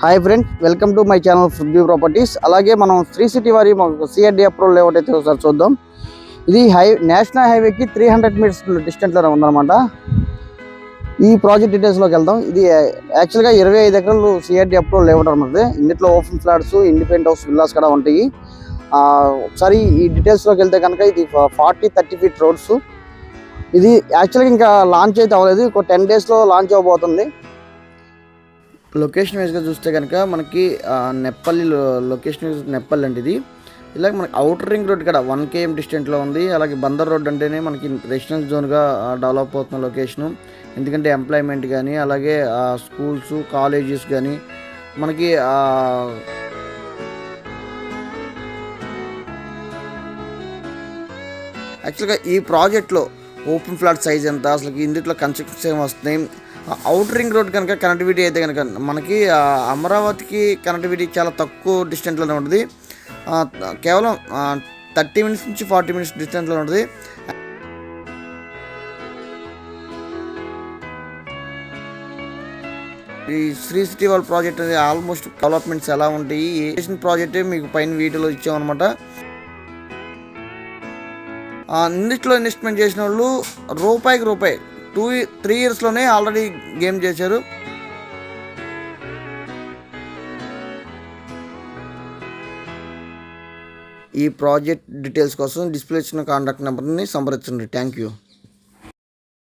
Hi friends, welcome to my channel food properties. అలాగే మనం Shri city వారి సిఆర్డి అప్రూవల్ లేఅవుట్ అయితే ఒకసారి చూద్దాం. ఇది నేషనల్ హైవేకి 300 మీటర్స్ డిస్టెన్స్లోనే ఉందన్నమాట. ఈ ప్రాజెక్ట్ డీటెయిల్స్లోకి వెళ్దాం. ఇది యాక్చువల్గా 25 ఎకరాలు సిఆర్డి అప్రూవల్ లేఅవుట్ అన్నమాట. ఇందులో open flats, independent house, villas కూడా ఉంటాయి. ఒకసారి ఈ డీటెయిల్స్లోకి వెళ్తే కనుక ఇది 40-30 ఫీట్ రోడ్స్. ఇది యాక్చువల్గా ఇంకా లాంచ్ అయితే అవ్వలేదు, ఒక 10 డేస్లో లాంచ్ అవ్వబోతుంది. లొకేషన్ వైజ్గా చూస్తే కనుక మనకి నెప్పల్లి లొకేషన్ నెప్పల్లి అంటే ఇది ఇలాగ మనకి అవుటర్ రింగ్ రోడ్ కూడా 1 km డిస్టెంట్లో ఉంది. అలాగే బందర్ రోడ్ అంటేనే మనకి రెసిడెన్స్ జోన్గా డెవలప్ అవుతున్న లొకేషను. ఎందుకంటే ఎంప్లాయ్మెంట్ కానీ అలాగే స్కూల్స్, కాలేజెస్ కానీ మనకి యాక్చువల్గా ఈ ప్రాజెక్ట్లో ఓపెన్ ఫ్లాట్ సైజ్ ఎంత, అసలు ఇందులో కన్స్ట్రక్షన్స్ ఏమి వస్తున్నాయి, అవుటర్ రింగ్ రోడ్ కనుక కనెక్టివిటీ అయితే కనుక మనకి అమరావతికి కనెక్టివిటీ చాలా తక్కువ డిస్టెన్స్లోనే ఉంటుంది. కేవలం 30 minutes నుంచి 40 minutes డిస్టెన్స్లో ఉంటుంది. ఈ శ్రీ సిటీ వాళ్ళ ప్రాజెక్ట్ అనేది ఆల్మోస్ట్ డెవలప్మెంట్స్ ఎలా ఉంటాయి, ఏ ప్రాజెక్టే మీకు పైన వీడియోలో ఇచ్చామన్నమాట. ఇందులో ఇన్వెస్ట్మెంట్ చేసిన వాళ్ళు రూపాయికి రూపాయి 2-3 yearsలోనే ఆల్రెడీ గేమ్ చేశారు. ఈ ప్రాజెక్ట్ డీటెయిల్స్ కోసం డిస్ప్లే ఇచ్చిన కాంటాక్ట్ నెంబర్ని సంప్రదించండి. Thank you.